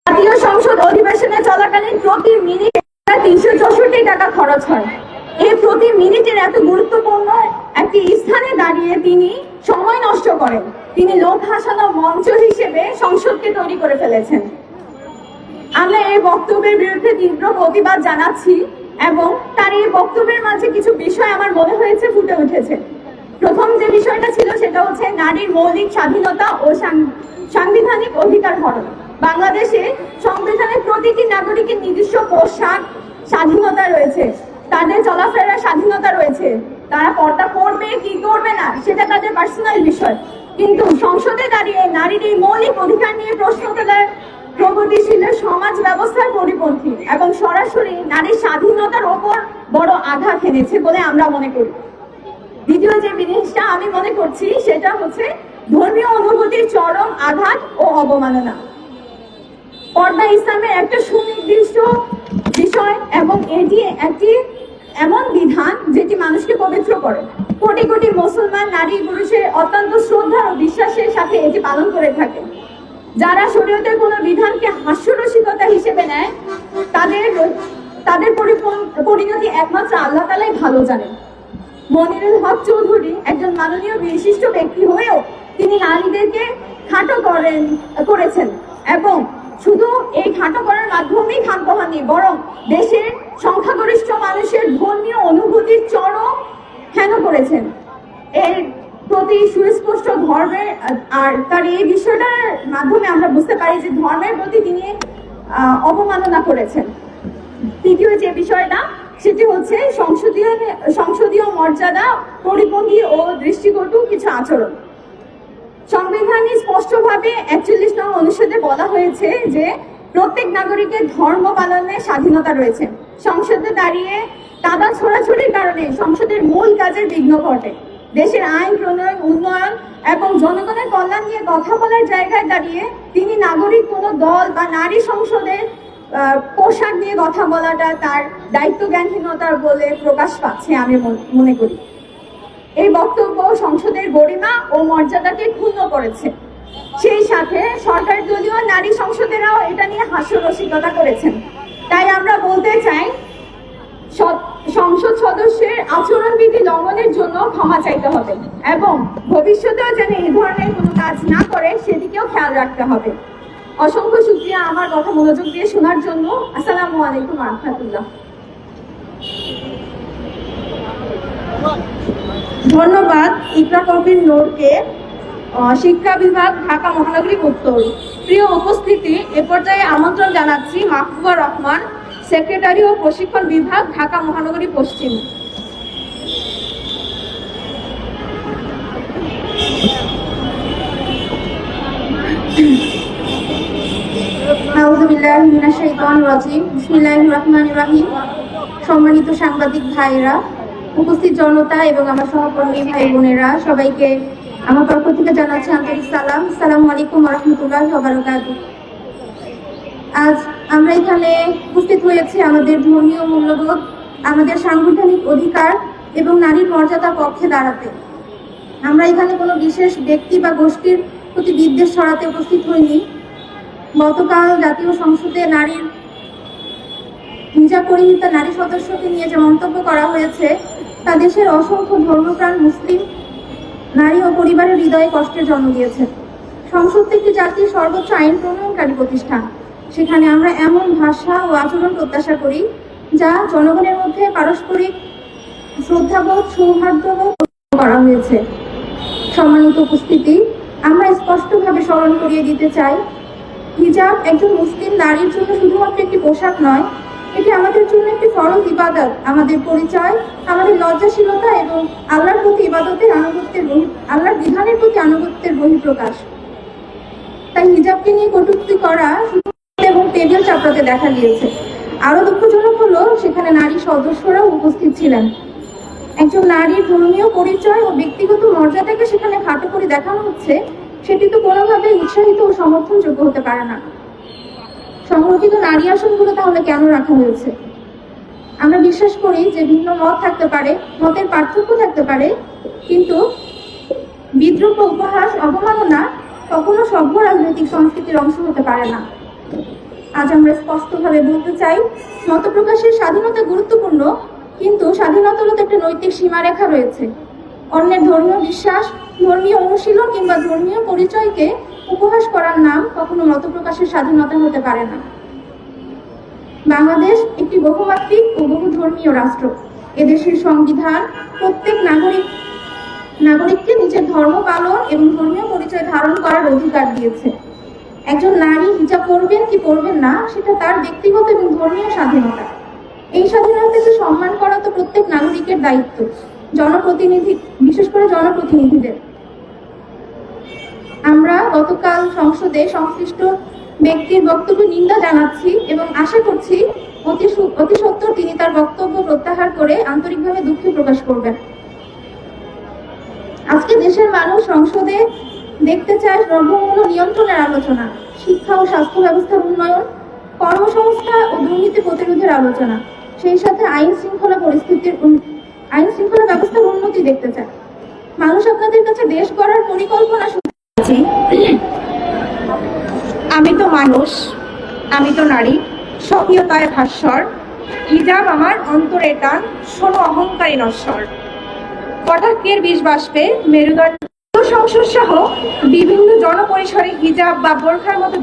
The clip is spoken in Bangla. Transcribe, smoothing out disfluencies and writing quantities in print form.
জাতীয় সংসদ অধিবেশনে চলাকালীন প্রতি মিনিটে ৩৬৪ টাকা খরচ হয়। এই প্রতি মিনিটের এত গুরুত্বপূর্ণ একটি স্থানে দাঁড়িয়ে তিনি সময় নষ্ট করেন। তিনি লোক হাসানো মঞ্চ হিসেবে সংসদকে তৈরি করে ফেলেছেন। আমরা এই বক্তব্যের বিরুদ্ধে তীব্র প্রতিবাদ জানাচ্ছি এবং তার এই বক্তব্যের মাঝে কিছু বিষয় আমার মনে হয়েছে ফুটে উঠেছে। প্রথম যে বিষয়টা ছিল সেটা হচ্ছে নারীর মৌলিক স্বাধীনতা ও সাংবিধানিক অধিকার হরণ। বাংলাদেশে সংবিধানের প্রতিটি নাগরিকের নিজস্ব পোশাক স্বাধীনতা রয়েছে, তাদের চলাফেরার স্বাধীনতা রয়েছে, তারা পর্দা করবে কি করবে না সেটা তাদের পার্সোনাল বিষয়। কিন্তু সংসদে দাঁড়িয়ে নারীর এই মৌলিক অধিকার নিয়ে প্রশ্ন তোলার প্রগতিশীল সমাজ ব্যবস্থার পরিপন্থী এবং সরাসরি নারীর স্বাধীনতার ওপর বড় আঘাত এনেছে বলে আমরা মনে করি। দ্বিতীয় যে জিনিসটা আমি মনে করছি সেটা হচ্ছে ধর্মীয় অনুভূতির চরম আঘাত ও অবমাননা। পর্দা ইসলামের একটা সুনির্দিষ্ট বিষয় এবং এটি একটি এমন বিধান যেটি মানুষকে পবিত্র করে। কোটি কোটি মুসলমান নারী পুরুষের অত্যন্ত শ্রদ্ধা ও বিশ্বাসের সাথে এটি পালন করে থাকে। যারা শরীয়তের কোনো বিধানকে হাস্যরসিকতা হিসেবে নেয় তাদের পরিণতি একমাত্র আল্লাহ তাআলাই ভালো জানেন। মনিরুল হক চৌধুরী একজন মাননীয় বিশিষ্ট ব্যক্তি হয়েও তিনি নারীদেরকে খাটো করেছেন এবং শুধু এই খাটো করার মাধ্যমেই ক্ষান্ত হননি, বরং দেশের সংখ্যাগরিষ্ঠ মানুষের ধর্মীয় অনুভূতির চরম হেন করেছেন। এর প্রতি সুস্পষ্ট ধর্মের আর তার এই বিষয়টার মাধ্যমে আমরা বুঝতে পারি যে ধর্মের প্রতি তিনি অবমাননা করেছেন। তৃতীয় যে বিষয়টা সেটি হচ্ছে সংসদীয় মর্যাদা পরিপন্থী ও দৃষ্টিকটু কিছু আচরণ। সংবিধানে স্পষ্টভাবে ৪১ নং অনুচ্ছেদে বলা হয়েছে যে প্রত্যেক নাগরিকের ধর্ম পালনের স্বাধীনতা রয়েছে। সংসদে দাঁড়িয়ে কাদা ছোড়াছুড়ির কারণে সংসদের মূল কাজের বিঘ্ন ঘটে। দেশের আইন প্রণয়ন, উন্নয়ন এবং জনগণের কল্যাণ নিয়ে কথা বলার জায়গায় দাঁড়িয়ে তিনি নাগরিক কোনো দল বা নারী সংসদের পোশাক নিয়ে কথা বলাটা তার দায়িত্ব জ্ঞানহীনতার বলে প্রকাশ পাচ্ছে আমি মনে করি। এই বক্তব্য সংসদের গরিমা ও মর্যাদাকে ক্ষুণ্ণ করেছে। সেই সাথে সরকার দলীয় নারী সংসদেরাও এটা নিয়ে হাস্যরসিকতা করেছেন। তাই আমরা বলতে চাই সংসদ সদস্যের আচরণবিধি লঙ্ঘনের জন্য ক্ষমা চাইতে হবে এবং ভবিষ্যতেও যেন এই ধরনের কোনো কাজ না করে সেদিকেও খেয়াল রাখতে হবে। অসংখ্য শুকরিয়া আমার কথা মনোযোগ দিয়ে শোনার জন্য। আসসালামু আলাইকুম ওয়া রাহমাতুল্লাহ। ধন্যবাদ ইকরা কবির নূরকে, শিক্ষা বিভাগ, ঢাকা মহানগরী উত্তর। প্রিয় উপস্থিতি, এ পর্যায়ে আমন্ত্রণ জানাচ্ছি মাহবুবা রহমান, সেক্রেটারি ও প্রশিক্ষণ বিভাগ, ঢাকা মহানগরী পশ্চিম। আউযু বিল্লাহি মিনাশ শাইতানির রাজিম। বিসমিল্লাহির রহমানির রহিম। সম্মানিত সাংবাদিক ভাইরা, উপস্থিত জনতা এবং আমার সহকর্মী ভাই বোনেরা, সবাইকে আমার পক্ষ থেকে জানাচ্ছি আন্তরিক সালাম। আসসালামু আলাইকুম ওয়া রাহমাতুল্লাহি ওয়া বারাকাতুহু। আজ আমরা এখানে উপস্থিত হয়েছি আমাদের ধর্মীয় মূল্যবোধ, আমাদের সাংবিধানিক অধিকার এবং নারীর মর্যাদার পক্ষে দাঁড়াতে। আমরা এখানে কোনো বিশেষ ব্যক্তি বা গোষ্ঠীর প্রতি বিদ্বেষ ছড়াতে উপস্থিত হইনি। গতকাল জাতীয় সংসদে নারীর হিজাব পরিহিতা নারী সদস্যকে নিয়ে যে মন্তব্য করা হয়েছে তা দেশের অসংখ্য ধর্মপ্রাণ মুসলিম নারী ও পরিবারের হৃদয়ে কষ্টের জন্ম দিয়েছে। সংসদ একটি জাতির সর্বোচ্চ আইন প্রণয়নকারী প্রতিষ্ঠান। সেখানে আমরা এমন ভাষা ও আচরণ প্রত্যাশা করি যা জনগণের মধ্যে পারস্পরিক শ্রদ্ধাবোধ, সৌহার্দ্যবোধ করা হয়েছে। সম্মানিত উপস্থিতি, আমরা স্পষ্টভাবে স্মরণ করিয়ে দিতে চাই, হিজাব একজন মুসলিম নারীর জন্য শুধুমাত্র একটি পোশাক নয়, এটি আমাদের জন্য একটি ফরজ ইবাদত, আমাদের পরিচয়, আমাদের লজ্জাশীলতা এবং আল্লাহর প্রতি ইবাদতের আল্লাহর বিধানের প্রতি আনুগত্যের বহিঃপ্রকাশ। তাই হিজাবকে নিয়ে কটূক্তি করা এবং টেবিল চাপড়াতে দেখা গিয়েছে। আরো দুঃখজনক হলো সেখানে নারী সদস্যরাও উপস্থিত ছিলেন। একজন নারীর ধর্মীয় পরিচয় ও ব্যক্তিগত মর্যাদাকে সেখানে খাটো করে দেখানো হচ্ছে, সেটি তো কোনোভাবেই উৎসাহিত ও সমর্থনযোগ্য হতে পারে না। সংরক্ষিত নারী আসনগুলো তাহলে কেন রাখা হয়েছে? আমরা বিশ্বাস করি যে ভিন্ন মত থাকতে পারে, মতের পার্থক্য থাকতে পারে, কিন্তু বিদ্রুপ, উপহাস, অবমাননা কখনো সভ্য রাজনৈতিক সংস্কৃতির অংশ হতে পারে না। আজ আমরা স্পষ্টভাবে বলতে চাই, মত প্রকাশের স্বাধীনতা গুরুত্বপূর্ণ, কিন্তু স্বাধীনতার তো একটা নৈতিক সীমারেখা রয়েছে। অন্যের ধর্মীয় বিশ্বাস, ধর্মীয় অনুশীলন কিংবা ধর্মীয় পরিচয়কে উপহাস করার নাম কখনো মত প্রকাশের স্বাধীনতা হতে পারে না। বাংলাদেশ একটি বহুমাত্রিক ও বহুধর্মীয় রাষ্ট্র। এদেশের সংবিধান প্রত্যেক নাগরিককে নিজের ধর্ম পালন এবং ধর্মীয় পরিচয় ধারণ করার অধিকার দিয়েছে। একজন নারী হিজাব পরবেন কি পরবেন না সেটা তার ব্যক্তিগত এবং ধর্মীয় স্বাধীনতা। এই স্বাধীনতাকে সম্মান করা তো প্রত্যেক নাগরিকের দায়িত্ব, বিশেষ করে জনপ্রতিনিধিদের। আমরা গতকাল সংসদে সংশ্লিষ্ট ব্যক্তির বক্তব্য নিন্দা জানাচ্ছি এবং আশা করছি অতি সত্বর তিনি তার বক্তব্য প্রত্যাহার করে আন্তরিকভাবে দুঃখ প্রকাশ করবেন। আজকে দেশের মানুষ সংসদে দেখতে চায় দ্রব্যমূল্য নিয়ন্ত্রণের আলোচনা, শিক্ষা ও স্বাস্থ্য ব্যবস্থার উন্নয়ন, কর্মসংস্থান ও দুর্নীতি প্রতিরোধের আলোচনা, সেই সাথে আইন শৃঙ্খলা ব্যবস্থার উন্নতি দেখতে চায়। মানুষ আপনাদের কাছে দেশ গড়ার পরিকল্পনা আছি। আমি তো মানুষ, আমি তো নারী, স্বকীয়তায় ভাস্বর, হিজাব আমার অন্তরে টান, শোনো অহংকারী নশ্বর। কটাক্ষের বিষ বাষ্পে মেরুদণ্ড সংসদ সহ বিভিন্ন জনপরিসরে হিজাব বা বোরখার মতো